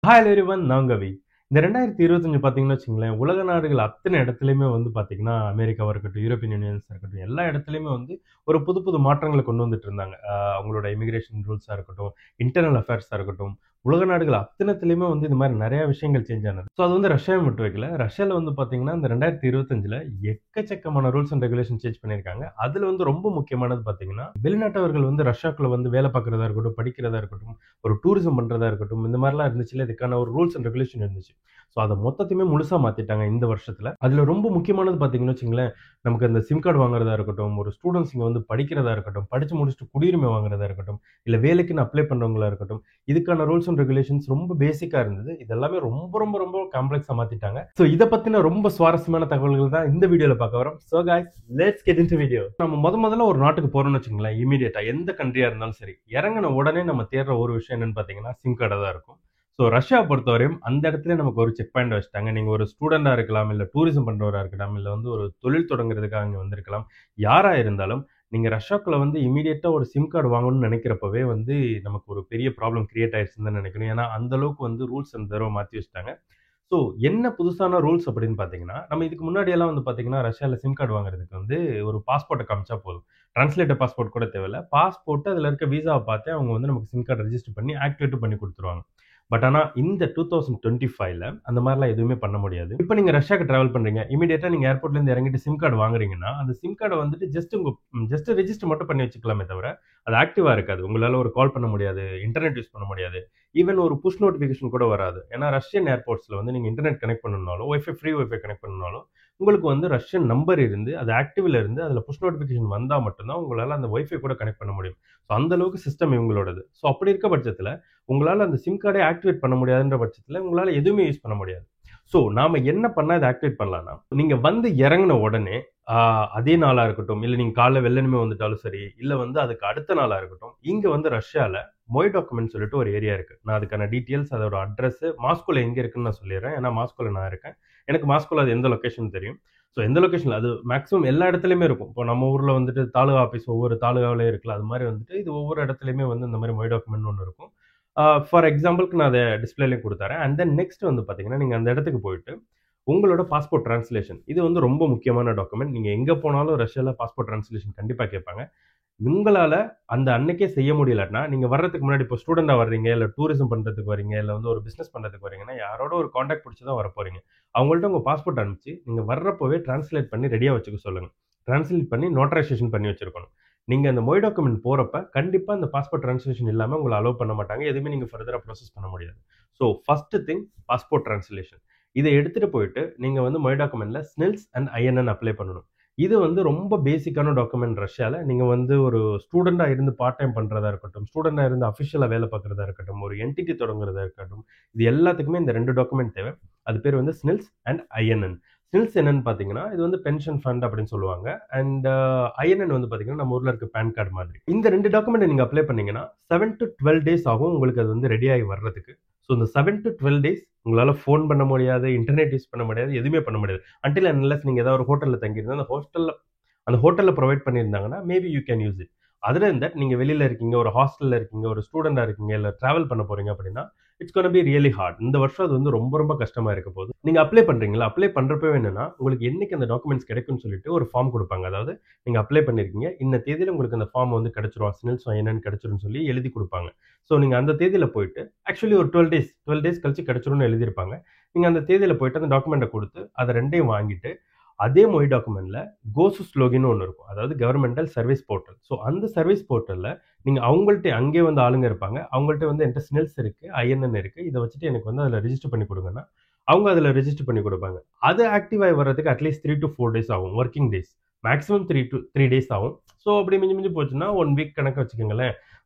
Hi everyone, நான் கவி. இந்த 2025 பார்த்தீங்கன்னு வச்சுக்கங்களேன், உலக நாடுகள் அத்தனை இடத்துலயுமே வந்து பார்த்தீங்கன்னா, அமெரிக்காவா இருக்கட்டும், யூரோப்பியன் யூனியன்ஸா இருக்கட்டும், எல்லா இடத்துலயுமே வந்து ஒரு புது புது மாற்றங்கள கொண்டு வந்துட்டு இருந்தாங்க. அவங்களோட இமிகிரேஷன் ரூல்ஸா இருக்கட்டும், இன்டர்னல் அஃபேர்ஸா இருக்கட்டும், உலக நாடுகள் அத்தனத்திலயுமே வந்து இது மாரி நெறைய விஷயங்கள் சேஞ்ச் ஆனது. ஸோ அது வந்து ரஷ்யாவ மட்டும் வைக்கல. ரஷ்யால வந்து பார்த்தீங்கன்னா, இந்த 2025ல எக்கச்சக்கமான ரூல்ஸ் அண்ட் ரெகுலேஷன் சேஞ்ச் பண்ணியிருக்காங்க. அதுல வந்து ரொம்ப முக்கியமானது பார்த்தீங்கன்னா, வெளிநாட்டவர்கள் வந்து ரஷ்யாக்குள்ள வந்து வேலை பார்க்கிறதா இருக்கட்டும், படிக்கிறதா இருக்கட்டும், ஒரு டூரிசம் பண்றதா இருக்கட்டும், இந்த மாரிலாம் இருந்துச்சுல்ல, இதுக்கான ஒரு ரூல்ஸ் அண்ட் ரெகுலேஷன் இருந்துச்சு. ஸோ அத மொத்தத்தையுமே முழுசா மாத்திட்டாங்க இந்த வருஷத்துல. அதுல ரொம்ப முக்கியமானது பார்த்தீங்கன்னு வச்சுக்கங்களேன், நமக்கு அந்த சிம் கார்டு வாங்குறதா இருக்கட்டும், ஒரு ஸ்டூடண்ட்ஸ் இங்க வந்து படிக்கிறதா இருக்கட்டும், படிச்சு முடிச்சுட்டு குடியுரிமை வாங்குறதா இருக்கட்டும், இல்ல வேலைக்குன்னு அப்ளை பண்றவங்களா இருக்கட்டும், இதுக்கான ரூல்ஸ் அண்ட் ரெகுலேஷன்ஸ் ரொம்ப பேசிக்கா இருந்தது. இதெல்லாமே ரொம்ப ரொம்ப ரொம்ப காம்ப்ளெக்ஸா மாத்திட்டாங்க. ஸோ இத பத்தின ரொம்ப சுவாரஸ்யமான தகவல்கள் தான் இந்த வீடியோல பார்க்க வரோம். So guys, let's get into video. நம்ம முதல்ல ஒரு நாட்டுக்கு போறோம்னு வச்சுக்கங்களேன், இமிடியேட்டா எந்த கண்ட்ரியா இருந்தாலும் சரி, இறங்குன உடனே நம்ம தேடுற ஒரு விஷயம் என்னன்னு பார்த்தீங்கன்னா, சிம் கார்டா தான் இருக்கும். ஸோ ரஷ்யாவ பொறுத்தவரையும் அந்த இடத்துல நமக்கு ஒரு செக் பாயிண்ட் வச்சுட்டாங்க. நீங்க ஒரு ஸ்டூடெண்டா இருக்கலாம், இல்ல டூரிசம் பண்றவரா இருக்கலாம், இல்ல வந்து ஒரு தொழில் தொடங்குறதுக்காக இங்க வந்திருக்கலாம். யாரா இருந்தாலும் நீங்க ரஷ்யாக்குள்ள வந்து இமிடியேட்டா ஒரு சிம் கார்டு வாங்கணும்னு நினைக்கிறப்பவே வந்து நமக்கு ஒரு பெரிய ப்ராப்ளம் கிரியேட் ஆயிடுச்சுன்னு தான் நினைக்கணும். ஏன்னா அந்த அளவுக்கு வந்து ரூல்ஸ் அந்த தடவ மாத்தி வச்சுட்டாங்க. ஸோ என்ன புதுசான ரூல்ஸ் அப்படின்னு பார்த்தீங்கன்னா, நம்ம இதுக்கு முன்னாடியெல்லாம் வந்து பார்த்தீங்கன்னா, ரஷ்யால சிம் கார்டு வாங்குறதுக்கு வந்து ஒரு பாஸ்போர்ட்ட காமிச்சா போதும். டிரான்ஸ்லேட்டர் பாஸ்போர்ட் கூட தேவையில்ல. பாஸ்போர்ட் அதுல இருக்க விசாவ பார்த்தே அவங்க வந்து நமக்கு சிம் கார்டு ரெஜிஸ்டர் பண்ணி ஆக்டிவேட்டும் பண்ணி குடுத்துருவாங்க. பட் ஆனா இந்த 2025ல அந்த மாரிலாம் எதுவுமே பண்ண முடியாது. இப்ப நீங்க ரஷ்யாக்கு டிராவல் பண்றீங்க. இமிடியேட்டா நீங்க ஏர்போர்ட்ல இருந்து இறங்கிட்டு சிம் கார்டு வாங்குறீங்கன்னா, அந்த சிம் கார்ட வந்துட்டு ஜஸ்ட் ரெஜிஸ்டர் மட்டும் பண்ணி வச்சுக்கலாமே தவிர, அது ஆக்டிவா இருக்காது. உங்களால ஒரு கால் பண்ண முடியாது. இன்டர்நெட் யூஸ் பண்ண முடியாது. ஈவன் ஒரு புஷ் நோட்டிஃபிகேஷன் கூட வராது. ஏன்னா ரஷ்யன் ஏர்போர்ட்ஸ்ல வந்து நீங்க இன்டர்நெட் கனெக்ட் பண்ணணும்னாலும், ஃப்ரீ வைஃபை கனெக்ட் பண்ணணும்னாலும், உங்களுக்கு வந்து ரஷ்யன் நம்பர் இருந்து, அது ஆக்டிவ்ல இருந்து, அதுல புஷ் நோட்டிஃபிகேஷன் வந்தா மட்டும் தான் உங்களால அந்த வைஃபை கூட கனெக்ட் பண்ண முடியும். ஸோ அந்த அளவுக்கு சிஸ்டம் இவங்களோடது. ஸோ அப்படி இருக்க பட்சத்துல, உங்களால அந்த சிம் கார்டே ஆக்டிவேட் பண்ண முடியாதுன்ற பட்சத்துல, உங்களால எதுவுமே யூஸ் பண்ண முடியாது. ஸோ நாம என்ன பண்ணா இத ஆக்டிவேட் பண்ணலாம்னா, நீங்க வந்து இறங்குன உடனே, ஆ அதே நாளா இருக்கட்டும், இல்ல நீங்க காலைல வெள்ளனமே வந்துட்டாலும் சரி, இல்ல வந்து அதுக்கு அடுத்த நாளா இருக்கட்டும், இங்க வந்து ரஷ்யால மொய் டாக்குமெண்ட் சொல்லிட்டு ஒரு ஏரியா இருக்கு. நான் அதுக்கான டீட்டெயில்ஸ், அதோட அட்ரஸ், மாஸ்கோல எங்க இருக்குன்னு நான் சொல்லிர்றேன். ஏன்னா மாஸ்கோல நான் இருக்கேன். எனக்கு மாஸ்கோல அது எந்த லொகேஷன் தெரியும். ஸோ எந்த லொகேஷன்ல அது மேக்ஸிமம் எல்லா இடத்துலயுமே இருக்கும். இப்போ நம்ம ஊர்ல வந்துட்டு தாலுகா ஆஃபீஸ் ஒவ்வொரு தாலுகாவிலயும் இருக்குல்ல. அது மாரி வந்துட்டு இது ஒவ்வொரு இடத்துலயுமே வந்து இந்த மாரி மொய் டாக்குமெண்ட்னு ஒண்ணு இருக்கும். ஃபார் எக்ஸாம்பிள்க்கு நான் அத டிஸ்ப்ளேலயும் குடுத்தர்றேன். அண்ட் தென் நெக்ஸ்ட் வந்து பார்த்தீங்கன்னா, நீங்க அந்த இடத்துக்கு போயிட்டு, உங்களோட பாஸ்போர்ட் டிரான்ஸ்லேஷன். இது வந்து ரொம்ப முக்கியமான டாக்குமெண்ட். நீங்க எங்க போனாலும் ரஷ்யால பாஸ்போர்ட் டிரான்ஸ்லேஷன் கண்டிப்பா கேட்பாங்க. உங்களால அந்த அன்னைக்கே செய்ய முடியலன்னா, நீங்க வர்றதுக்கு முன்னாடி இப்போ ஸ்டூடெண்ட்டா வர்றீங்க, இல்ல டூரிசம் பண்றதுக்கு வரீங்க, இல்ல வந்து ஒரு பிசினஸ் பண்றதுக்கு வரீங்கன்னா, யாரோட ஒரு கான்டாக்ட் புடிச்சு தான் வரப்போறீங்க. அவங்கள்ட்ட உங்க பாஸ்போர்ட் அனுப்பிச்சு, நீங்க வர்றப்பவே டிரான்ஸ்லேட் பண்ணி ரெடியா வச்சுக்க சொல்லுங்க. டிரான்ஸ்லேட் பண்ணி நோட்டரைசேஷன் பண்ணி வச்சிருக்கணும். நீங்க அந்த மொய் டாக்குமெண்ட் போறப்ப, கண்டிப்பா அந்த பாஸ்போர்ட் டிரான்ஸ்லேஷன் இல்லாம உங்கள அலோவ் பண்ண மாட்டாங்க. எதுவுமே நீங்க ஃபர்தரா ப்ராசஸ் பண்ண முடியாது. So first thing passport translation. இத எடுத்துட்டு போயிட்டு, நீங்க வந்து மொய் டாக்குமெண்ட்ல ஸ்னில்ஸ் அண்ட் ஐஎன்என் அப்ளை பண்ணணும். இது வந்து ரொம்ப பேசிக்கான டாக்குமெண்ட் ரஷ்யால. நீங்க வந்து ஒரு ஸ்டூடெண்ட்டா இருந்து பார்ட் டைம் பண்றதா இருக்கட்டும், ஸ்டூடெண்ட்டா இருந்து அஃபிஷியலா வேலை பார்க்கிறதா இருக்கட்டும், ஒரு என்டிட்டி தொடங்குறதா இருக்கட்டும், இது எல்லாத்துக்குமே இந்த 2 டாக்குமெண்ட் தேவை. அது பேர் வந்து ஸ்னில்ஸ் அண்ட் ஐஎன்என். ஸ்னில்ஸ் என்னன்னு பார்த்தீங்கன்னா, இது வந்து பென்ஷன் ஃபண்ட் அப்படின்னு சொல்லுவாங்க. அண்ட் ஐஎன்என் வந்து பார்த்தீங்கன்னா, நம்ம ஊர்ல இருக்க பான் கார்டு மாதிரி. இந்த 2 டாக்குமெண்ட் நீங்க அப்ளை பண்ணீங்கன்னா, 7 டூ 12 டேஸ் ஆகும் உங்களுக்கு அது வந்து ரெடி ஆகி வர்றதுக்கு. ஸோ இந்த 7 டூ 12 டேஸ் உங்களால ஃபோன் பண்ண முடியாது, இன்டர்நெட் யூஸ் பண்ண முடியாது, எதுவுமே பண்ண முடியாது. அன்டில் அண்ட் அன்லெஸ் நீங்க ஏதாவது ஒரு ஹோட்டல்ல தங்கியிருந்தா, அந்த ஹோட்டல்ல புரொவைட் பண்ணியிருந்தாங்கன்னா, maybe you can use it. Other then that நீங்க வெளியில இருக்கீங்க, ஒரு ஹாஸ்டல்ல இருக்கீங்க, ஒரு ஸ்டூடெண்ட்டா இருக்கீங்க, இல்ல டிராவல் பண்ண போறீங்க அப்படின்னா, it's gonna be really hard. இந்த வருஷம் அது வந்து ரொம்ப ரொம்ப கஷ்டமா இருக்க போகுது. நீங்க அப்ளை பண்றீங்களா? அப்ளை பண்றப்பவே என்னன்னா, உங்களுக்கு என்னைக்கு அந்த டாக்குமெண்ட்ஸ் கிடைக்கும்னு சொல்லிட்டு ஒரு ஃபார்ம் குடுப்பாங்க. அதாவது நீங்க அப்ளை பண்ணியிருக்கீங்க. இந்த தேதியில உங்களுக்கு அந்த ஃபார்ம் வந்து கிடைச்சிரும். ஸ்னில்ஸ் என்னன்னு கிடைச்சிரும்னு சொல்லி எழுதி குடுப்பாங்க. ஸோ நீங்க அந்த தேதியில போயிட்டு ஆக்சுவலி ஒரு 12 டேஸ் கழிச்சு கிடைச்சிரும்னு எழுதியிருப்பாங்க. நீங்க அந்த தேதியில போயிட்டு அந்த டாக்குமெண்ட்ட குடுத்து, அத 2யும் வாங்கிட்டு, அதே மொய் டாக்குமெண்ட்ல கோசுஸ் லோகின்னு ஒண்ணு இருக்கும். அதாவது கவர்ன்மெண்டல் சர்வீஸ் போர்ட்டல். ஸோ அந்த சர்வீஸ் போர்ட்டல்ல நீங்க அவங்கள்ட்ட அங்கேயே வந்து ஆளுங்க இருப்பாங்க. அவங்கள்ட்ட வந்து என்ட்ட ஸ்னில்ஸ் இருக்கு, ஐஎன்என் இருக்கு. இத வச்சுட்டு எனக்கு வந்து அதுல ரெஜிஸ்டர் பண்ணி குடுங்கன்னா, அவங்க அதுல ரெஜிஸ்டர் பண்ணி குடுப்பாங்க. அது ஆக்டிவ் ஆகி வர்றதுக்கு அட்லீஸ்ட் 3 டூ 4 டேஸ் ஆகும். Working days. மேக்ஸிமம் 3 டேஸ் ஆகும். ஸோ அப்படி மிஞ்சி மிஞ்சி போச்சுன்னா 1 வீக் கணக்கு வச்சுக்கங்களேன்.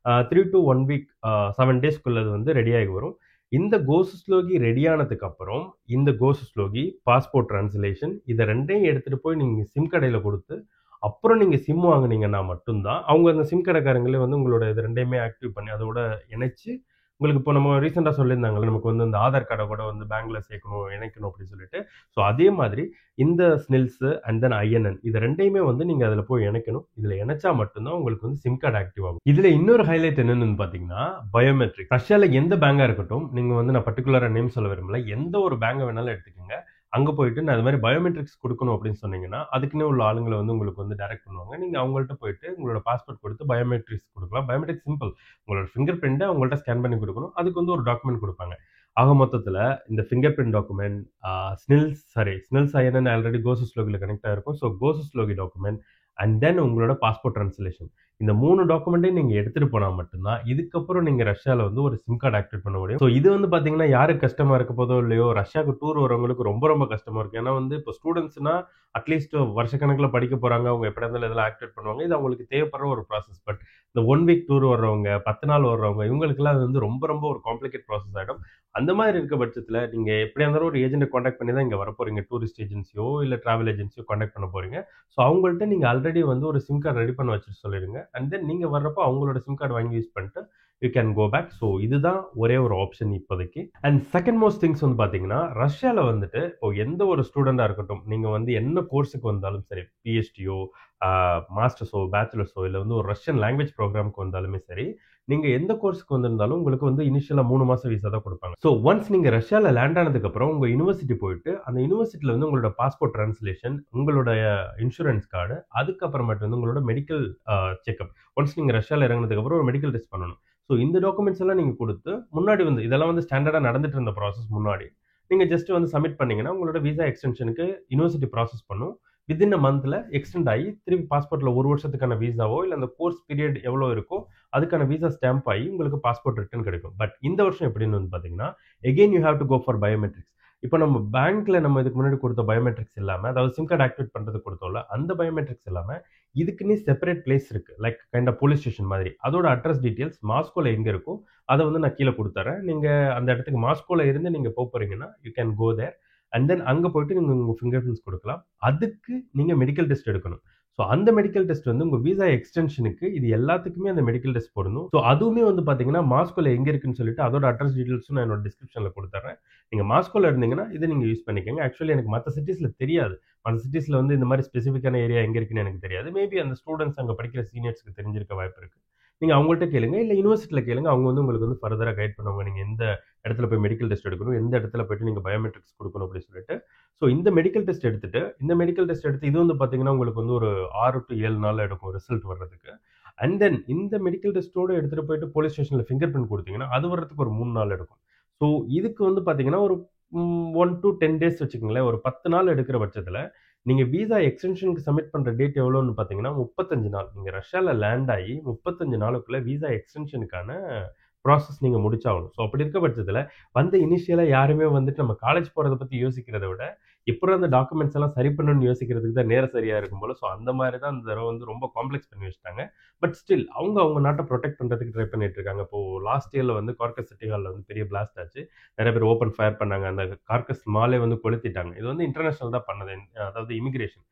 3 டூ 1 வீக் 7 டேஸ்க்குள்ள அது வந்து ரெடி ஆகி வரும். இந்த கோசுஸ்லோகி ரெடி ஆனதுக்கு அப்புறம், இந்த கோசுஸ்லோகி, பாஸ்போர்ட் டிரான்ஸ்லேஷன் இத 2யும் எடுத்துட்டு போய் நீங்க சிம் கடையில குடுத்து, அப்புறம் நீங்க சிம் வாங்குனீங்கன்னா மட்டும் தான், அவங்க அந்த சிம் கடைக்காரங்களே வந்து உங்களோட இது 2யுமே ஆக்டிவ் பண்ணி, அதோட இணைச்சு, உங்களுக்கு இப்போ நம்ம ரீசெண்டா சொல்லியிருந்தாங்கல்ல, நமக்கு வந்து இந்த ஆதார் கார்ட கூட வந்து பேங்க்ல சேர்க்கணும், இணைக்கணும் அப்படின்னு சொல்லிட்டு. ஸோ அதே மாதிரி இந்த ஸ்னில்ஸ் அண்ட் தென் ஐஎன்என் இது 2யுமே வந்து நீங்க அதுல போய் இணைக்கணும். இதுல இணைச்சா மட்டும் தான் உங்களுக்கு வந்து சிம் கார்டு ஆக்டிவ் ஆகும். இதுல இன்னொரு ஹைலைட் என்னன்னு பார்த்தீங்கன்னா, பயோமெட்ரிக். ரஷ்யால எந்த பேங்கா இருக்கட்டும், நீங்க வந்து நான் பர்ட்டிகுலரா நேம் சொல்ல விரும்பல. எந்த ஒரு பேங்க வேணாலும் எடுத்துக்கங்க. அங்க போயிட்டு நான் இது மாரி பயோமெட்ரிக்ஸ் குடுக்கணும் அப்படின்னு சொன்னீங்கன்னா, அதுக்குன்னே உள்ள ஆளுங்கள வந்து உங்களுக்கு வந்து டைரக்ட் பண்ணுவாங்க. நீங்க அவங்கள்ட்ட போயிட்டு உங்களோட பாஸ்போர்ட் குடுத்து பயோமெட்ரிக்ஸ் குடுக்கலாம். Biometric simple. உங்களோட ஃபிங்கர் பிரிண்ட்ட அவங்கள்ட்ட ஸ்கேன் பண்ணி குடுக்கணும். அதுக்கு வந்து ஒரு டாக்குமெண்ட் குடுப்பாங்க. ஆக மொத்தத்துல இந்த finger print document, SNILS INN already கோசஸ் லோகில கனெக்ட் ஆயிருக்கும். So Gosuslugi document and then உங்களோட பாஸ்போர்ட் ட்ரான்ஸ்லேஷன். இந்த 3 டாக்குமெண்ட்டையும் நீங்க எடுத்துட்டு போனா மட்டும் தான், இதுக்கப்புறம் நீங்க ரஷ்யால வந்து ஒரு சிம் கார்டு ஆக்டிவேட் பண்ண முடியும். ஸோ இது வந்து பார்த்தீங்கன்னா, யாருக்கு கஷ்டமா இருக்க போதோ இல்லையோ, ரஷ்யாவுக்கு டூர் வரவங்களுக்கு ரொம்ப ரொம்ப கஷ்டமா இருக்கும். ஏன்னா வந்து இப்போ ஸ்டூடண்ட்ஸ்னா அட்லீஸ்ட் வருஷக்கணக்குல படிக்க போறாங்க. அவங்க எப்படியா இருந்தாலும் இதெல்லாம் ஆக்டிவேட் பண்ணுவாங்க. இது அவங்களுக்கு தேவைப்படுற ஒரு ப்ராசஸ். பட் இந்த 1 வீக் டூர் வர்றவங்க, 10 நாள் வர்றவங்க, இவங்களுக்கெல்லாம் அது வந்து ரொம்ப ரொம்ப ஒரு காம்ப்ளிகேட் ப்ராசஸ் ஆயிடும். அந்த மாதிரி இருக்க பட்சத்துல, நீங்க எப்படியா இருந்தாலும் ஒரு ஏஜென்ட்ட கான்டாக்ட் பண்ணி தான் இங்க வரப்போறீங்க. டூரிஸ்ட் ஏஜென்சியோ, இல்ல டிராவல் ஏஜென்சியோ கான்டாக்ட் பண்ண போறீங்க. ஸோ அவங்கள்ட்ட நீங்க ஆல்ரெடி வந்து ஒரு சிம் கார்டு ரெடி பண்ண வச்சுட்டு சொல்லிடுங்க. அண்ட் தென் நீங்க வர்றப்போ அவங்களோட சிம் கார்டு வாங்கி யூஸ் பண்ணிட்டு you can go back. So இதுதான் ஒரே ஒரு ஆப்ஷன் இப்போதைக்கு. அண்ட் செகண்ட் மோஸ்ட் திங்ஸ் வந்து பார்த்தீங்கன்னா, ரஷ்யால வந்துட்டு இப்போ எந்த ஒரு ஸ்டூடெண்ட்டா இருக்கட்டும், நீங்க வந்து என்ன கோர்ஸுக்கு வந்தாலும் சரி, பிஹெச்டியோ, மாஸ்டர்ஸோ, பேச்சுலர்ஸோ இல்ல வந்து ஒரு ரஷ்யன் லாங்குவேஜ் ப்ரோகிராம்க்கு வந்தாலுமே சரி, நீங்க எந்த கோர்ஸ்க்கு வந்திருந்தாலும் உங்களுக்கு வந்து இனிஷியலா 3 மாசம் விசா தான் குடுப்பாங்க. ஸோ ஒன்ஸ் நீங்க ரஷ்யால லேண்ட் ஆனதுக்கு அப்புறம் உங்க யுனிவர்சிட்டி போயிட்டு, அந்த யுனிவர்சிட்டில வந்து உங்களோட பாஸ்போர்ட் ட்ரான்ஸ்லேஷன், உங்களுடைய இன்சூரன்ஸ் கார்டு, அதுக்கப்புறமேட்டு வந்து உங்களோட மெடிக்கல் செக்கப். ஒன்ஸ் நீங்க ரஷ்யால இறங்குனதுக்கு அப்புறம் ஒரு மெடிக்கல் டெஸ்ட் பண்ணணும். ஸோ இந்த டாக்குமெண்ட்ஸ் எல்லாம் நீங்க குடுத்து, முன்னாடி வந்து இதெல்லாம் வந்து ஸ்டாண்டர்டா நடந்துட்டு இருந்த ப்ராசஸ் முன்னாடி. நீங்க ஜஸ்ட் வந்து சப்மிட் பண்ணீங்கன்னா, உங்களோட விசா எக்ஸ்டென்ஷனுக்கு யுனிவர்சிட்டி ப்ராசஸ் பண்ணும். வித்தின் அ மந்த்ல எக்ஸ்டெண்ட் ஆயி, திருப்பி பாஸ்போர்ட்ல 1 வருஷத்துக்கான விசாவோ, இல்ல அந்த கோர்ஸ் பீரியட் எவ்வளோ இருக்கோ, அதுக்கான விசா ஸ்டாம்ப் ஆயி உங்களுக்கு பாஸ்போர்ட் ரிட்டர்ன் கிடைக்கும். பட் இந்த வருஷம் எப்படின்னு வந்து பார்த்தீங்கன்னா, again you have to go for biometrics. இப்ப நம்ம பேங்க்ல நம்ம இதுக்கு முன்னாடி குடுத்த பயோமெட்ரிக்ஸ் இல்லாம, அதாவது சிம் கார்ட் ஆக்டிவேட் பண்றதுக்கு குடுத்தோம்ல, அந்த பயோமெட்ரிக்ஸ் இல்லாம, இதுக்குன்னே செப்பரேட் பிளேஸ் இருக்கு. Like kind of police station மாதிரி. அதோட அட்ரஸ் டீட்டெயில்ஸ் மாஸ்கோல எங்க இருக்கோ, அத வந்து நான் கீழ குடுத்துர்றேன். நீங்க அந்த இடத்துக்கு மாஸ்கோல இருந்து நீங்க போறீங்கன்னா, you can go there. And then அங்க போயிட்டு நீங்க உங்க ஃபிங்கர் பிரிண்ட்ஸ் குடுக்கலாம். அதுக்கு நீங்க மெடிக்கல் டெஸ்ட் எடுக்கணும். ஸோ அந்த மெடிக்கல் டெஸ்ட் வந்து உங்க விசா எக்ஸ்டென்ஷனுக்கு இது எல்லாத்துக்குமே அந்த மெடிக்கல் டெஸ்ட் போடணும். ஸோ அதுவுமே வந்து பார்த்தீங்கன்னா, மாஸ்கோல எங்க இருக்குன்னு சொல்லிட்டு அதோட அட்ரஸ் டீட்டெயில்ஸும் நான் என்னோட டிஸ்கிரிப்ஷன்ல குடுத்துர்றேன். நீங்க மாஸ்கோல இருந்தீங்கன்னா, இத நீங்க யூஸ் பண்ணிக்கங்க. ஆக்சுவலி எனக்கு மத்த சிட்டீஸ்ல தெரியாது. மத்த சிட்டீஸ்ல வந்து இந்த மாரி ஸ்பெசிஃபிக்கான ஏரியா எங்க இருக்குன்னு எனக்கு தெரியாது. மேபி அந்த ஸ்டூடண்ட்ஸ் அங்க படிக்கிற சீனியர்ஸ்க்கு தெரிஞ்சிருக்க வாய்ப்பு இருக்கு. நீங்க அவங்கள்ட்ட கேளுங்க. இல்ல யுனிவர்சிட்டில கேளுங்க. அவங்க வந்து உங்களுக்கு வந்து ஃபர்தரா கைட் பண்ணுவாங்க. நீங்க எந்த இடத்துல போய் மெடிக்கல் டெஸ்ட் எடுக்கணும், எந்த இடத்துல போயிட்டு நீங்க பயோமெட்ரிக்ஸ் குடுக்கணும் அப்படின்னு சொல்லிட்டு. ஸோ இந்த மெடிக்கல் டெஸ்ட் எடுத்துட்டு, இந்த மெடிக்கல் டெஸ்ட் எடுத்து இது வந்து பார்த்தீங்கன்னா, உங்களுக்கு வந்து ஒரு 6 டூ 7 நாள் எடுக்கும் ரிசல்ட் வர்றதுக்கு. அண்ட் தென் இந்த மெடிக்கல் டெஸ்ட்டோட எடுத்துட்டு போயிட்டு போலீஸ் ஸ்டேஷன்ல ஃபிங்கர் பிரிண்ட் குடுத்தீங்கன்னா, அது வர்றதுக்கு ஒரு 3 நாள் எடுக்கும். ஸோ இதுக்கு வந்து பார்த்தீங்கன்னா, ஒரு 1 டூ 10 டேஸ் வச்சுக்கங்களேன். ஒரு 10 நாள் எடுக்கிற பட்சத்துல, நீங்க விசா எக்ஸ்டென்ஷனுக்கு சப்மிட் பண்ற டேட் எவ்வளோன்னு பார்த்தீங்கன்னா, 35 நாள். நீங்க ரஷ்யால லேண்ட் ஆயி 35 நாளுக்குள்ள விசா எக்ஸ்டென்ஷனுக்கான ப்ராசஸ் நீங்க முடிச்சாகணும். ஸோ அப்படி இருக்க பட்சத்துல, வந்து இனிஷியலா யாருமே வந்துட்டு நம்ம காலேஜ் போறத பத்தி யோசிக்கிறத விட, எப்புட்றா அந்த டாக்குமெண்ட்ஸ் எல்லாம் சரி பண்ணணும்னு யோசிக்கிறதுக்கு தான் நேரம் சரியா இருக்கும் போல. ஸோ அந்த மாரி தான் இந்த தடவ வந்து ரொம்ப காம்ப்ளெக்ஸ் பண்ணி வச்சுட்டாங்க. பட் ஸ்டில் அவங்க நாட்ட புரொடெக்ட் பண்றதுக்கு ட்ரை பண்ணிட்டு இருக்காங்க. இப்போ லாஸ்ட் இயர்ல வந்து கார்கஸ் சிட்டி ஹால்ல வந்து பெரிய பிளாஸ்ட் ஆச்சு. நெறைய பேர் ஓப்பன் ஃபயர் பண்ணாங்க. அந்த கார்கஸ் மாலே வந்து கொளுத்திட்டாங்க. இது வந்து இன்டர்நேஷனல் தான் பண்ணது. அதாவது இமிகிரேஷன்.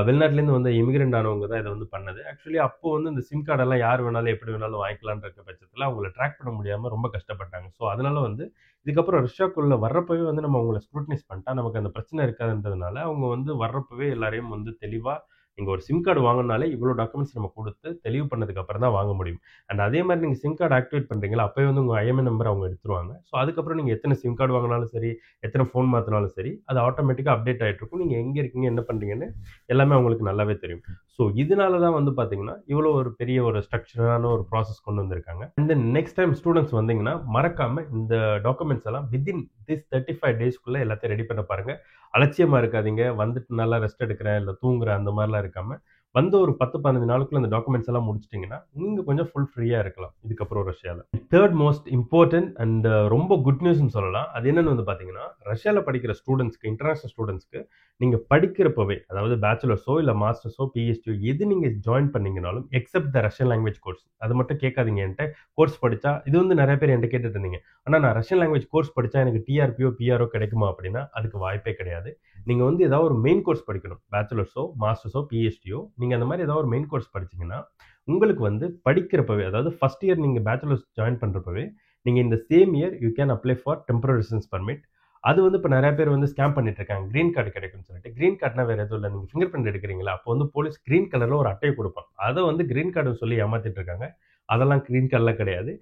வெளிநாட்டிலேருந்து வந்த இமிகிரண்ட் ஆனவங்க தான் இத வந்து பண்ணது. ஆக்சுவலி அப்போ வந்து இந்த சிம் கார்டெல்லாம் யார் வேணாலும், எப்படி வேணாலும் வாங்கிக்கலான்ற இருக்க பட்சத்தில அவங்கள ட்ராக் பண்ண முடியாம ரொம்ப கஷ்டப்பட்டாங்க. ஸோ, அதனால வந்து இதுக்கப்புறம் ரஷ்யாக்குள்ள வர்றப்பவே வந்து நம்ம அவங்கள ஸ்க்ரூட்டனைஸ் பண்ணிட்டா நமக்கு அந்த பிரச்சனை இருக்காதுன்றதுனால, அவங்க வந்து வர்றப்பவே எல்லாரையும் வந்து தெளிவா, நீங்க ஒரு சிம் கார்டு வாங்கணும்னாலே இவ்வளோ டாக்குமெண்ட்ஸ் நம்ம குடுத்து தெளிவு பண்ணதுக்கு அப்புறம் தான் வாங்க முடியும். அண்ட் அதே மாரி நீங்க சிம் கார்டு ஆக்டிவேட் பண்றீங்கல்ல, அப்பவே வந்து உங்க ஐஎம்இஐ நம்பர் அவங்க எடுத்துருவாங்க. ஸோ, அதுக்கப்புறம் நீங்க எத்தன சிம் கார்டு வாங்குனாலும் சரி, எத்தன ஃபோன் மாத்துனாலும் சரி, அது ஆட்டோமேட்டிக்கா அப்டேட் ஆயிட்டு இருக்கும். நீங்க எங்க இருக்கீங்க, என்ன பண்றீங்கன்னு எல்லாமே அவங்களுக்கு நல்லாவே தெரியும். ஸோ இதனால தான் வந்து பார்த்தீங்கன்னா, இவ்வளோ ஒரு பெரிய ஒரு ஸ்ட்ரக்சரான ஒரு ப்ராசஸ் கொண்டு வந்திருக்காங்க. And then next time students வந்தீங்கன்னா, மறக்காம இந்த டாக்குமெண்ட்ஸ் எல்லாம் வித்தின் திஸ் 35 டேஸ்க்குள்ள எல்லாத்தையும் ரெடி பண்ண பாருங்க. அலட்சியமா இருக்காதீங்க. வந்துட்டு நல்லா ரெஸ்ட் எடுக்கிறேன், இல்ல தூங்குறேன் அந்த மாரிலாம் இருக்காம, வந்து ஒரு 10, 15 நாளுக்குள்ள அந்த டாக்குமெண்ட்ஸ் எல்லாம் முடிச்சுட்டீங்கன்னா, நீங்க கொஞ்சம் ஃபுல் ஃப்ரீயா இருக்கலாம். இதுக்கப்புறம் ரஷ்யால. 3 மோஸ்ட் இம்பார்ட்டன்ட் அண்ட் ரொம்ப குட் நியூஸ்ன்னு சொல்லலாம். அது என்னன்னு வந்து பார்த்தீங்கன்னா, ரஷ்யால படிக்கிற ஸ்டூடண்ட்ஸ்க்கு, இன்டர்நேஷனல் ஸ்டூடண்ட்ஸ்க்கு நீங்க படிக்கிறப்பவே, அதாவது பேச்சுலர்ஸோ, இல்ல மாஸ்டர்ஸோ, பிஹெச்டியோ எது நீங்க ஜாயின் பண்ணீங்கனாலும், except the Russian language course. அது மட்டும் கேட்காதீங்க என்ட்ட. கோர்ஸ் படிச்சா இது வந்து நெறைய பேர் என்ட்ட கேட்டுட்டு இருந்தீங்க. "அண்ணா நான் ரஷ்யன் லாங்குவேஜ் கோர்ஸ் படிச்சா எனக்கு டிஆர்பியோ, பிஆரோ கிடைக்குமா?" அப்படின்னா, அதுக்கு வாய்ப்பே கிடையாது. நீங்க வந்து ஏதாவது ஒரு மெயின் கோர்ஸ் படிக்கணும். பேச்சுலர்ஸோ, மாஸ்டர்ஸோ, பிஹெச்டியோ நீங்க அந்த மாரி ஏதாவது ஒரு மெயின் கோர்ஸ் படிச்சீங்கன்னா, உங்களுக்கு வந்து படிக்கிறப்பவே, அதாவது ஃபர்ஸ்ட் இயர் நீங்க பேச்சுலர்ஸ் ஜாயின் பண்றப்பவே, நீங்கள் இந்த same year you can apply for temporary residence permit. அது வந்து இப்போ நிறைய பேர் வந்து ஸ்கேம் பண்ணிட்டு இருக்காங்க. கிரீன் கார்டு கிடைக்கும்னு சொல்லிட்டு. கிரீன் கார்டுனா வேற எதுவும் இல்லை, நீங்கள் ஃபிங்கர் பிரிண்ட் எடுக்கிறீங்களா, அப்போ வந்து போலீஸ் கிரீன் கலரில் ஒரு அட்டையை கொடுப்பான். அதை வந்து கிரீன் கார்டுன்னு சொல்லி ஏமாத்திட்டு இருக்காங்க. அதெல்லாம் கிரீன் கார்டெலாம் கிடையாது.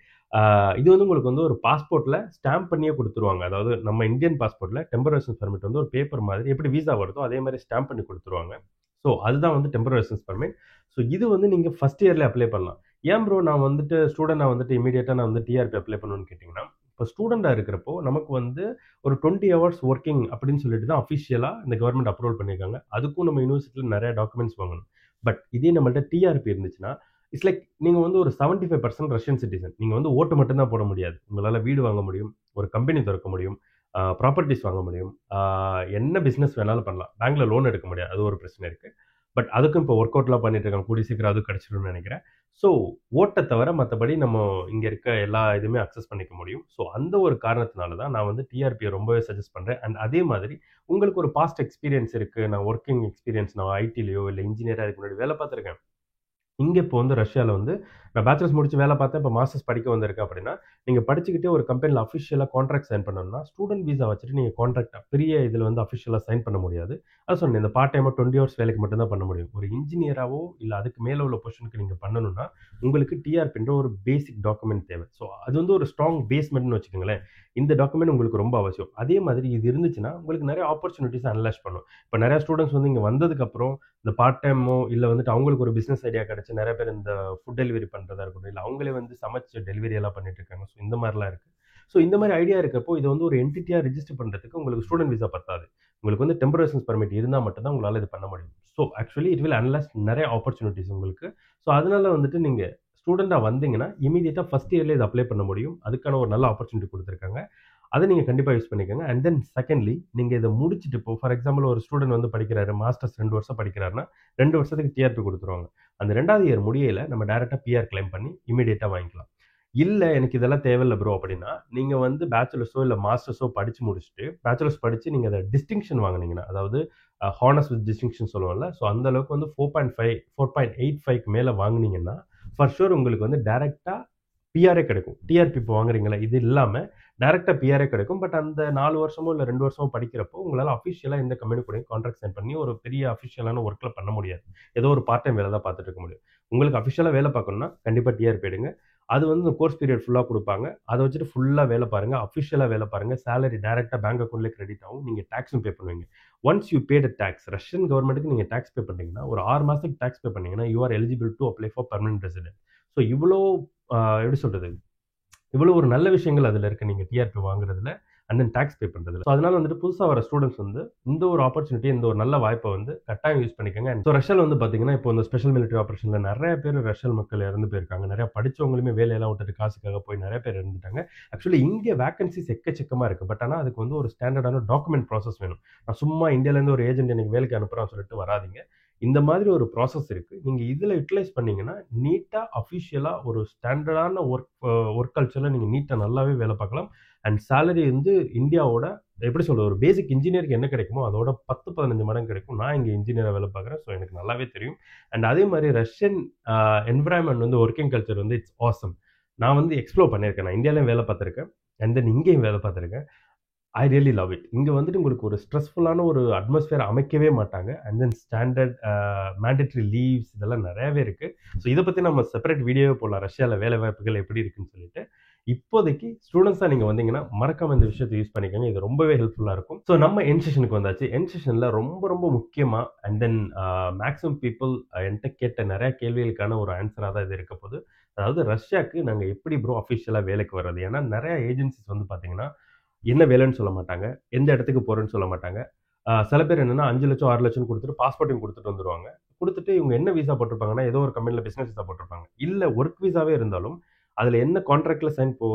இது வந்து உங்களுக்கு வந்து ஒரு பாஸ்போர்ட்டில் ஸ்டாம்ப் பண்ணியே கொடுத்துருவாங்க. அதாவது நம்ம இந்தியன் பாஸ்போர்ட்டில் டெம்பரரி ரெசிடென்ஸ் பர்மிட் வந்து ஒரு பேப்பர் மாதிரி எப்படி விசா வருதோ அதே மாதிரி ஸ்டாம்ப் பண்ணி கொடுத்துருவாங்க. ஸோ அதுதான் வந்து டெம்பரரி ரெசிடென்ஸ் பர்மிட். ஸோ இது வந்து நீங்கள் ஃபர்ஸ்ட் இயர்லேயே அப்ளை பண்ணலாம். ஏன் ப்ரோ நான் வந்துட்டு ஸ்டூடெண்டாக வந்துட்டு இமீடியட்டாக நான் வந்து டிஆர்பி அப்ளை பண்ணணும்னு கேட்டிங்கன்னா, இப்போ ஸ்டூடெண்டாக இருக்கிறப்போ நமக்கு வந்து ஒரு 20 ஹவர்ஸ் ஒர்க்கிங் அப்படின்னு சொல்லிட்டு தான் அஃபிஷியலாக இந்த கவர்மெண்ட் அப்ரூவல் பண்ணியிருக்காங்க. அதுக்கும் நம்ம யூனிவர்சிட்டியில் நிறைய டாக்குமெண்ட்ஸ் வாங்கணும். பட் இதே நம்மள்ட்ட டிஆர்பி இருந்துச்சுன்னா இட்ஸ் லைக் நீங்கள் வந்து ஒரு 75% ரஷ்யன் சிட்டிசன். நீங்கள் வந்து ஓட்டு மட்டும்தான் போட முடியாது. உங்களால் வீடு வாங்க முடியும், ஒரு கம்பெனி திறக்க முடியும், ப்ராப்பர்ட்டிஸ் வாங்க முடியும், என்ன பிஸ்னஸ் வேணாலும் பண்ணலாம். பேங்க்ல லோன் எடுக்க முடியாது, அது ஒரு பிரச்சனை இருக்குது. பட் அதுக்கும் இப்போ ஒர்க் அவுட்லாம் பண்ணிட்டு இருக்காங்க. கூடிய சீக்கிரம் அது கிடச்சிடும்னு நினைக்கிறேன். ஸோ ஓட்டை தவிர மற்றபடி நம்ம இங்கே இருக்க எல்லா இதுவுமே அக்சஸ் பண்ணிக்க முடியும். ஸோ அந்த ஒரு காரணத்தினால தான் நான் வந்து டிஆர்பியை ரொம்பவே சஜஸ்ட் பண்ணுறேன். அண்ட் அதே மாதிரி உங்களுக்கு ஒரு பாஸ்ட் எக்ஸ்பீரியன்ஸ் இருக்குது, நான் ஒர்க்கிங் எக்ஸ்பீரியன்ஸ், நான் ஐடிலையோ இல்லை இன்ஜினியராக இதுக்கு முன்னாடி வேலை பார்த்துருக்கேன். இங்கே இப்போ வந்து ரஷ்யாவில் வந்து நான் பேச்சுலர்ஸ் முடிச்சு வேலை பார்த்தேன், இப்போ மாஸ்டர்ஸ் படிக்க வந்திருக்கேன் அப்படின்னா, நீங்கள் படிச்சுக்கிட்டே ஒரு கம்பெனியில் அஃபிஷியலாக கான்ட்ராக்ட் சைன் பண்ணணும்னா, ஸ்டூடெண்ட் வீசா வச்சுட்டு நீங்கள் கான்ட்ராக்ட் பெரிய இதில் வந்து அஃபிஷியலாக சைன் பண்ண முடியாது. அது சொன்னேன், இந்த பார்ட் டைமாக 20 ஹவர்ஸ் வேலைக்கு மட்டும்தான் பண்ண முடியும். ஒரு இன்ஜினியராகவோ இல்லை அதுக்கு மேலே உள்ள பொசிஷனுக்கு நீங்கள் பண்ணணும்னா, உங்களுக்கு டிஆர்பின்ற ஒரு பேசிக் டாக்குமெண்ட் தேவை. ஸோ அது வந்து ஒரு ஸ்ட்ராங் பேஸ்மெண்ட்னு வச்சுக்கோங்களேன். இந்த டாக்குமெண்ட் உங்களுக்கு ரொம்ப அவசியம். அதே மாதிரி இது இருந்துச்சுன்னா உங்களுக்கு நிறைய ஆப்பர்ச்சுனிட்டிஸ் அனலைஸ் பண்ணும். இப்போ நிறைய ஸ்டூடெண்ட்ஸ் வந்து இங்கே வந்ததுக்கப்புறம் இந்த பார்ட் டைமோ இல்லை வந்துட்டு அவங்களுக்கு ஒரு பிஸ்னஸ் ஐடியா கிடச்சி நிறைய பேர் இந்த ஃபுட் டெலிவரி பண்ணுறதா இருக்கட்டும், இல்லை அவங்களே வந்து சமைச்சு டெலிவரி எல்லாம் பண்ணிட்டு இருக்காங்க. ஸோ இந்த மாதிரிலாம் இருக்குது. ஸோ இந்த மாதிரி ஐடியா இருக்கிறப்போ இதை வந்து ஒரு என்டிட்டியாக ரிஜிஸ்டர் பண்ணுறதுக்கு உங்களுக்கு ஸ்டூடெண்ட் விசா பத்தாது. உங்களுக்கு வந்து டெம்பரரி ரெசிடென்ஸ் பர்மிட் இருந்தால் மட்டும்தான் உங்களால் இது பண்ண முடியும். So actually it will analyse நிறைய ஆப்பர்ச்சுனிட்டிஸ் உங்களுக்கு. ஸோ அதனால வந்துட்டு நீங்கள் ஸ்டூடெண்ட்டாக வந்தீங்கன்னா இமீடியட்டாக ஃபஸ்ட் இயர்லேயே இதை அப்ளை பண்ண முடியும். அதுக்கான ஒரு நல்ல ஆப்பர்ச்சுனிட்டி கொடுத்துருக்காங்க. அதை நீங்கள் கண்டிப்பாக யூஸ் பண்ணிக்கோங்க. அண்ட் தென் செகண்ட்லி, நீங்கள் இதை முடிச்சுட்டு இப்போ ஃபார் எக்ஸாம்பிள் ஒரு ஸ்டூடெண்ட் வந்து படிக்கிறாரு, மாஸ்டர்ஸ் 2 வருஷம் படிக்கிறாருன்னா 2 வருஷத்துக்கு டிஆர்பி கொடுத்துருவாங்க. அந்த 2வது இயர் முடியல நம்ம டேரெக்டாக பிஆர் கிளைம் பண்ணி இமீடியட்டாக வாங்கிக்கலாம். இல்லை எனக்கு இதெல்லாம் தேவையில்லை ப்ரோ அப்படின்னா, நீங்கள் வந்து பேச்சுலர்ஸோ இல்லை மாஸ்டர்ஸோ படித்து முடிச்சுட்டு பேச்சுலர்ஸ் படித்து நீங்கள் அதை டிஸ்டிங்ஷன் வாங்கினீங்கன்னா, அதாவது ஹானர்ஸ் வித் டிஸ்டிங்ஷன் சொல்லுவோம்ல, ஸோ அந்த அளவுக்கு வந்து 4.5 4.85க்கு மேலே வாங்கினீங்கன்னா ஃபார் ஷூர் உங்களுக்கு வந்து டேரெக்டாக பிஆரே கிடைக்கும். டிஆர்பி இப்போ வாங்குறீங்களா, இது இல்லாமல் டேரெக்டாக பிஆரே கிடைக்கும். பட் அந்த 4 வருஷமோ இல்லை 2 வருஷமோ படிக்கிறப்போ உங்களால் அஃபிஷியலாக எந்த கம்பெனி கூடயும் கான்ட்ராக்ட் சைன் பண்ணி ஒரு பெரிய அஃபிஷியலான ஒர்க்கில் பண்ண முடியாது. ஏதோ ஒரு பார்ட் டைம் வேலை தான் பார்த்துட்டு இருக்க முடியும். உங்களுக்கு அஃபிஷியலாக வேலை பார்க்கணும்னா கண்டிப்பாக டிஆர்பி எடுங்க. அது வந்து கோர்ஸ் பீரியட் ஃபுல்லாக கொடுப்பாங்க. அதை வச்சுட்டு ஃபுல்லாக வேலை பாருங்கள், அஃபிஷியலாக வேலை பாருங்கள். சேலரி டேரெக்டாக பேங்க் அக்கௌண்ட்லேயே கிரெடிட் ஆகும். நீங்கள் டேக்ஸும் பே பண்ணுவீங்க. Once you paid tax, Russian கவர்மெண்ட்டுக்கு நீங்கள் டேக்ஸ் பே பண்ணுறீங்கன்னா ஒரு 6 மாதத்துக்கு டேக்ஸ் பே பண்ணீங்கன்னா you are eligible to apply for permanent resident. So இவ்வளோ எப்படி சொல்கிறது, இவ்வளோ ஒரு நல்ல விஷயங்கள் அதில் இருக்குது நீங்கள் டிஆர்பி வாங்குறதுல அண்ட் தென் டேக்ஸ் பே பண்ணுறதுல. ஸோ அதனால் வந்துட்டு புதுசாக வர ஸ்டூடெண்ட்ஸ் வந்து இந்த ஒரு ஆப்பர்ச்சுனிட்டி, இந்த ஒரு நல்ல வாய்ப்பை வந்து கட்டாயம் யூஸ் பண்ணிக்கோங்க. ஸோ ரஷ்யாவில் வந்து பார்த்தீங்கன்னா இப்போ இந்த ஸ்பெஷல் மிலிட்டரி ஆப்ரேஷனில் நிறைய பேர் ரஷ்யன் மக்கள் இறந்து போயிருக்காங்க. நிறையா படித்தவங்களுமே வேலையெல்லாம் விட்டுட்டு காசுக்காக போய் நிறைய பேர் இருந்துட்டாங்க. ஆக்சுவலி இங்கே வேகன்சிஸ் எக்கச்சக்கமாக இருக்குது. பட் ஆனால் அதுக்கு வந்து ஒரு ஸ்டாண்டர்டான டாக்குமெண்ட் ப்ராசஸ் வேணும். நான் சும்மா இந்தியாவிலேருந்து ஒரு ஏஜென்ட் எனக்கு வேலைக்கு அனுப்புகிறான்னு சொல்லிட்டு வராதிங்க. இந்த மாதிரி ஒரு ப்ராசஸ் இருக்குது. நீங்கள் இதில் யூட்டிலைஸ் பண்ணிங்கன்னா நீட்டாக அஃபிஷியலாக ஒரு ஸ்டாண்டர்டான ஒர்க் கல்ச்சரில் நீங்கள் நீட்டாக நல்லாவே வேலை பார்க்கலாம். அண்ட் சேலரி வந்து இந்தியாவோட எப்படி சொல்கிறது, ஒரு பேசிக் இன்ஜினியருக்கு என்ன கிடைக்குமோ அதோட 10-15 மடங்கு கிடைக்கும். நான் இங்கே இன்ஜினியராக வேலை பார்க்குறேன், ஸோ எனக்கு நல்லாவே தெரியும். அண்ட் அதே மாதிரி ரஷ்யன் என்விரான்மெண்ட் வந்து ஒர்க்கிங் கல்ச்சர் வந்து இட்ஸ் ஆசம். நான் வந்து எக்ஸ்ப்ளோர் பண்ணியிருக்கேன். நான் இந்தியாவிலையும் வேலை பார்த்துருக்கேன், அண்ட் தென் இங்கேயும் வேலை பார்த்துருக்கேன். I really love it. இங்கே வந்துட்டு உங்களுக்கு ஒரு ஸ்ட்ரெஸ்ஃபுல்லான ஒரு அட்மாஸ்பியர் அமைக்கவே மாட்டாங்க. And then standard mandatory leaves இதெல்லாம் நிறையவே இருக்குது. ஸோ இதை பற்றி நம்ம செப்பரேட் வீடியோவே போடலாம், ரஷ்யாவில் வேலை வாய்ப்புகள் எப்படி இருக்குன்னு சொல்லிட்டு. இப்போதைக்கு ஸ்டூடெண்ட்ஸாக நீங்கள் வந்தீங்கன்னா மறக்காம இந்த விஷயத்தை யூஸ் பண்ணிக்கோங்க. இது ரொம்பவே ஹெல்ப்ஃபுல்லாக இருக்கும். ஸோ நம்ம என் செஷனுக்கு வந்தாச்சு. என் செஷனில் ரொம்ப ரொம்ப முக்கியமாக அண்ட் தென் மேக்ஸிமம் பீப்புள் என்கிட்ட கேட்ட நிறைய கேள்விகளுக்கான ஒரு ஆன்சராக தான் இது இருக்க போகுது. அதாவது ரஷ்யாவுக்கு நாங்கள் எப்படி ப்ரோ அஃபிஷியலாக வேலைக்கு வர்றது? ஏன்னா நிறைய ஏஜென்சிஸ் வந்து பார்த்தீங்கன்னா என்ன வேலைன்னு சொல்ல மாட்டாங்க, எந்த இடத்துக்கு போகிறேன்னு சொல்ல மாட்டாங்க. சில பேர் என்னன்னா 5 லட்சம் 6 லட்சம் கொடுத்துட்டு பாஸ்போர்ட்டையும் கொடுத்துட்டு வந்துடுவாங்க. கொடுத்துட்டு இவங்க என்ன விசா போட்டிருப்பாங்கன்னா ஏதோ ஒரு கம்பெனியில் பிஸ்னஸ் விசா போட்டிருப்பாங்க. இல்லை ஒர்க் விசாவே இருந்தாலும் அதில் என்ன கான்ட்ராக்டில் சைன் இப்போ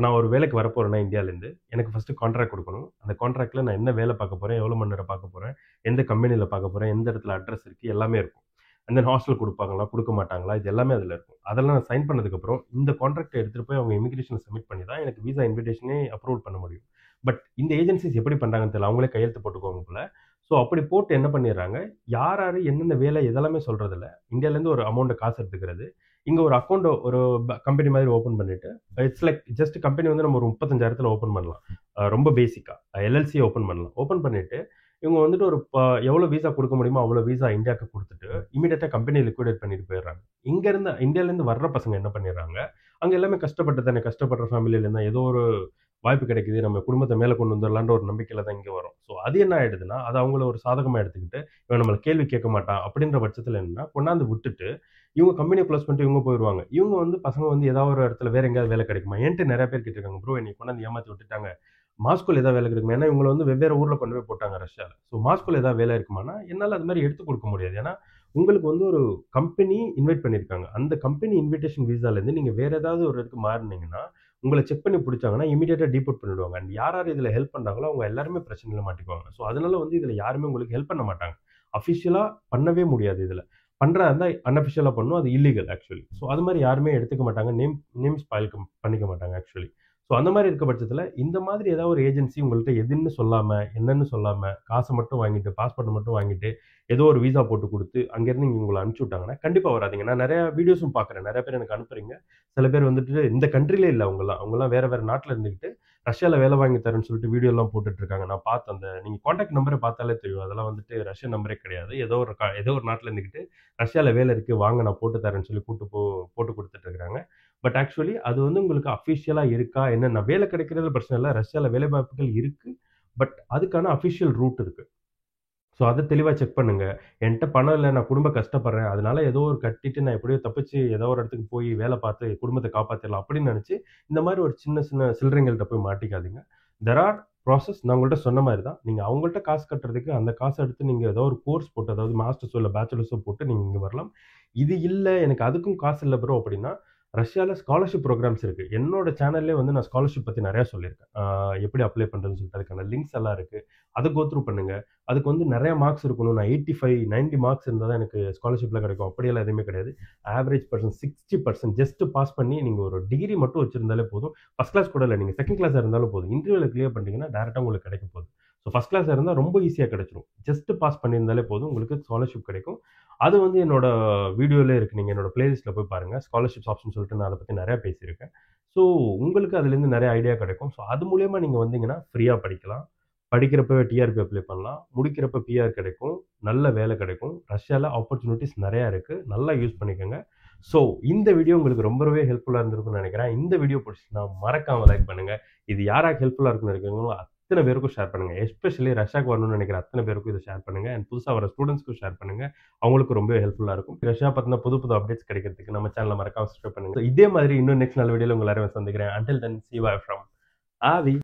நான் ஒரு வேலைக்கு வரப்போகிறேன்னா இந்தியாவிலேருந்து எனக்கு ஃபஸ்ட்டு கான்ட்ராக்ட் கொடுக்கணும். அந்த கான்ட்ராக்டில் நான் என்ன வேலை பார்க்க போகிறேன், எவ்வளோ மணி நேரம் பார்க்க போகிறேன், எந்த கம்பெனியில் பார்க்க போகிறேன், எந்த இடத்துல அட்ரஸ் இருக்குது, எல்லாமே இருக்கும். அண்ட் தென் ஹாஸ்டல் கொடுப்பாங்களா கொடுக்க மாட்டாங்களா, இது எல்லாமே அதில் இருக்கும். அதெல்லாம் நான் சைன் பண்ணதுக்கப்புறம் இந்த கான்ட்ராக்டை எடுத்துகிட்டு போய் அவங்க இமிகிரேஷன் சப்மிட் பண்ணி தான் எனக்கு விசா இன்விடேஷனே அப்ரூவல் பண்ண முடியும். பட் இந்த ஏஜென்சிஸ் எப்படி பண்ணுறாங்கன்னு தெரியல, அவங்களே கையெழுத்து போட்டுக்குவாங்க போல. ஸோ அப்படி போட்டு என்ன பண்ணிடுறாங்க, யார் யார் என்னென்ன வேலை இதெல்லாமே சொல்கிறதில்ல, இந்தியாவிலேருந்து ஒரு அமௌண்ட்டை காசு எடுத்துக்கிறது. இங்கே ஒரு அக்கௌண்ட் ஒரு கம்பெனி மாதிரி ஓப்பன் பண்ணிட்டு இட்ஸ் லைக் ஜஸ்ட் கம்பெனி வந்து நம்ம ஒரு 35,000 ஓப்பன் பண்ணலாம். ரொம்ப பேசிக்காக எல்எல்சி ஓப்பன் பண்ணலாம். ஓப்பன் பண்ணிட்டு இவங்க வந்துட்டு ஒரு எவ்வளோ வீசா கொடுக்க முடியுமோ அவ்வளோ வீசா இந்தியாவுக்கு கொடுத்துட்டு இமீடியட்டாக கம்பெனி லிக்விடேட் பண்ணிட்டு போயிடுறாங்க. இங்கேருந்து இந்தியாவிலேருந்து வர்ற பசங்க என்ன பண்ணிடுறாங்க, அங்கே எல்லாமே கஷ்டப்பட்டு தானே, கஷ்டப்படுற ஃபேமிலியிலேருந்து ஏதோ ஒரு வாய்ப்பு கிடைக்குது, நம்ம குடும்பத்தை மேலே கொண்டு வந்துடலான்ற ஒரு நம்பிக்கையில தான் இங்கே வரும். ஸோ அது என்ன ஆயிடுதுன்னா, அது அவங்கள ஒரு சாதகமாக எடுத்துக்கிட்டு இவன் நம்மளை கேள்வி கேட்க மாட்டான் அப்படின்ற பட்சத்தில் என்னன்னா கொண்டாந்து விட்டுட்டு இவங்க கம்பெனி க்ளோஸ் பண்ணிட்டு இவங்க போயிடுவாங்க. இவங்க வந்து பசங்க வந்து ஏதாவது ஒரு இடத்துல வேற எங்கேயாவது வேலை கிடைக்குமா, என்கிட்ட நிறைய பேர் கேட்டிருக்காங்க, ப்ரோ என்னை கொண்டாந்து ஏமாற்றி விட்டுட்டாங்க, மாஸ்கோல ஏதாவது வேலை கிடைக்குமா, ஏன்னா இவங்களை வந்து வெவ்வேறு ஊரில் கொண்டு போய் போட்டாங்க ரஷ்யாவில். ஸோ மாஸ்கோல ஏதாவது வேலை இருக்குமானா என்னால் அது மாதிரி எடுத்து கொடுக்க முடியாது. ஏன்னா உங்களுக்கு வந்து ஒரு கம்பெனி இன்வைட் பண்ணியிருக்காங்க. அந்த கம்பெனி இன்விடேஷன் விசாலேருந்து நீங்கள் வேற ஏதாவது ஒரு இடத்துக்கு மாறினீங்கன்னா உங்களை செக் பண்ணி பிடிச்சாங்கன்னா இமீடியட்டாக டீபோர்ட் பண்ணிடுவாங்க. அண்ட் யார் யார் இதில் ஹெல்ப் பண்ணுறாங்களோ அவங்க எல்லாருமே பிரச்சனையில மாட்டிக்குவாங்க. ஸோ அதனால வந்து இதில் யாருமே உங்களுக்கு ஹெல்ப் பண்ண மாட்டாங்க. அஃபிஷியலாக பண்ணவே முடியாது. இதில் பண்ணுறதா இருந்தால் அன்அஃபிஷியலாக பண்ணும், அது இல்லீகல் ஆக்சுவலி. ஸோ அது மாதிரி யாருமே எடுத்துக்க மாட்டாங்க, நேம் ஸ்பாயில் பண்ணிக்க மாட்டாங்க ஆக்சுவலி. ஸோ அந்த மாதிரி இருக்க பட்சத்தில் இந்த மாதிரி ஏதாவது ஒரு ஏஜென்சி உங்கள்கிட்ட எதுன்னு சொல்லாமல் என்னன்னு சொல்லாமல் காசை மட்டும் வாங்கிட்டு பாஸ்போர்ட் மட்டும் வாங்கிட்டு ஏதோ ஒரு வீசா போட்டு கொடுத்து அங்கேருந்து இங்கே உங்களை அனுப்பிச்சி விட்டாங்கன்னா கண்டிப்பாக வராதீங்க. நான் நிறைய வீடியோஸும் பார்க்குறேன், நிறைய பேர் எனக்கு அனுப்புறீங்க. சில பேர் வந்துட்டு இந்த கண்ட்ரிலே இல்லை, அவங்கலாம் வேற வேற நாட்டில் இருந்துக்கிட்டு ரஷ்யாவில் வேலை வாங்கி தரேன்னு சொல்லிட்டு வீடியோலாம் போட்டுட்டு இருக்காங்க. நான் பார்த்தேன், அந்த நீங்கள் காண்டாக்ட் நம்பரை பார்த்தாலே தெரியும், அதெல்லாம் வந்துட்டு ரஷ்யன் நம்பரே கிடையாது. ஏதோ ஒரு நாட்டில் இருந்துக்கிட்டு ரஷ்யாவில் வேலை இருக்குது வாங்க நான் போட்டு தரேன்னு சொல்லி போட்டு கொடுத்துட்டு இருக்காங்க. பட் ஆக்சுவலி அது வந்து உங்களுக்கு அஃபிஷியலாக இருக்கா என்னென்ன வேலை கிடைக்கிறதுல பிரச்சனை இல்லை, ரஷ்யாவில் வேலை வாய்ப்புகள் இருக்குது. பட் அதுக்கான அஃபிஷியல் ரூட் இருக்குது. ஸோ அதை தெளிவாக செக் பண்ணுங்க. என்கிட்ட பணம் இல்லை, நான் குடும்பம் கஷ்டப்படுறேன், அதனால ஏதோ ஒரு கட்டிட்டு நான் எப்படியோ தப்பிச்சு ஏதோ ஒரு இடத்துக்கு போய் வேலை பார்த்து குடும்பத்தை காப்பாற்றிடலாம் அப்படின்னு நினச்சி இந்த மாதிரி ஒரு சின்ன சின்ன சில்லறைங்கள்ட்ட போய் மாட்டிக்காதீங்க. There are process. நான் உங்கள்கிட்ட சொன்ன மாதிரி தான், நீங்கள் அவங்கள்ட்ட காசு கட்டுறதுக்கு அந்த காசை எடுத்து நீங்கள் ஏதோ ஒரு கோர்ஸ் போட்டு, அதாவது மாஸ்டர்ஸோ இல்லை பேச்சுலர்ஸோ போட்டு நீங்கள் இங்கே வரலாம். இது இல்லை எனக்கு அதுக்கும் காசு இல்லை ப்ரோ அப்படின்னா ரஷ்யாவில் ஸ்காலர்ஷிப் ப்ரோக்ராம்ஸ் இருக்குது. என்னோட சேனல்லே வந்து நான் ஸ்காலர்ஷிப் பற்றி நிறையா சொல்லியிருக்கேன். எப்படி அப்ளை பண்ணுறதுன்னு சொல்லிட்டு அதுக்கான லிங்க்ஸ் எல்லாம் இருக்குது. அதை கோத்ரூ பண்ணுங்கள். அதுக்கு வந்து நிறைய மார்க்ஸ் இருக்கணும். நான் 85 90 மார்க்ஸ் இருந்தால் தான் எனக்கு ஸ்காலர்ஷிப்பில் கிடைக்கும் அப்படியெல்லாம் எதுவுமே கிடையாது. ஆவரேஜ் பர்சன்ட் 60% ஜஸ்ட் பாஸ் பண்ணி நீங்கள் ஒரு டிகிரி மட்டும் வச்சிருந்தாலே போதும். ஃபஸ்ட் கிளாஸ் கூட இல்லை, நீங்கள் செகண்ட் கிளாஸாக இருந்தாலும் போதும். இன்டர்வியூவில் கிளியர் பண்ணிட்டீங்கன்னா டேரெக்டாக உங்களுக்கு கிடைக்க போகுது. ஸோ ஃபஸ்ட் கிளாஸாக இருந்தால் ரொம்ப ஈஸியாக கிடைச்சிரும். ஜஸ்ட் பாஸ் பண்ணியிருந்தாலே போதும், உங்களுக்கு ஸ்காலர்ஷிப் கிடைக்கும். அது வந்து என்னோட வீடியோவிலே இருக்குது, நீங்கள் என்னோட பிளேலிஸ்ட்டில் போய் பாருங்கள். ஸ்காலர்ஷிப்ஸ் ஆப்ஷன் சொல்லிட்டு நான் அதை பற்றி நிறையா பேசியிருக்கேன். ஸோ உங்களுக்கு அதுலேருந்து நிறைய ஐடியா கிடைக்கும். ஸோ அது மூலயமா நீங்கள் வந்தீங்கன்னா ஃப்ரீயாக படிக்கலாம். படிக்கிறப்ப டிஆர்பி அப்ளை பண்ணலாம், முடிக்கிறப்ப பிஆர் கிடைக்கும், நல்ல வேலை கிடைக்கும். ரஷ்யாவில் ஆப்பர்ச்சுனிட்டிஸ் நிறையா இருக்குது, நல்லா யூஸ் பண்ணிக்கோங்க. ஸோ இந்த வீடியோ உங்களுக்கு ரொம்பவே ஹெல்ப்ஃபுல்லாக இருந்திருக்கும்னு நினைக்கிறேன். இந்த வீடியோ பிடிச்சிச்சுன்னா மறக்காமல் லைக் பண்ணுங்கள். இது யாராக ஹெல்ப்ஃபுல்லாக இருக்குன்னு நினைக்கிறீங்களோ அத்தனை பேருக்கும் ஷேர் பண்ணுங்கள். எஸ்பெஷலி ரஷ்யாவுக்கு வரணும்னு நினைக்கிற அத்தனை பேருக்கும் இதை ஷேர் பண்ணுங்கள். அண்ட் புதுசாக வர ஸ்டூடெண்ட்ஸ்க்கும் ஷேர் பண்ணுங்கள். அவங்களுக்கு ரொம்ப ஹெல்ப்ஃபுல்லாக இருக்கும். ரஷ்யா பற்றின புது புது அப்டேட்ஸ் கிடைக்கிறதுக்கு நம்ம சேனலை மறக்காம சப்ஸ்கிரைப் பண்ணுங்கள். இதே மாதிரி இன்னும் நெக்ஸ்ட் நல்ல வீடியோவில் உங்களை எல்லாரும் சந்திக்கிறேன். Until then see you from ஆவி.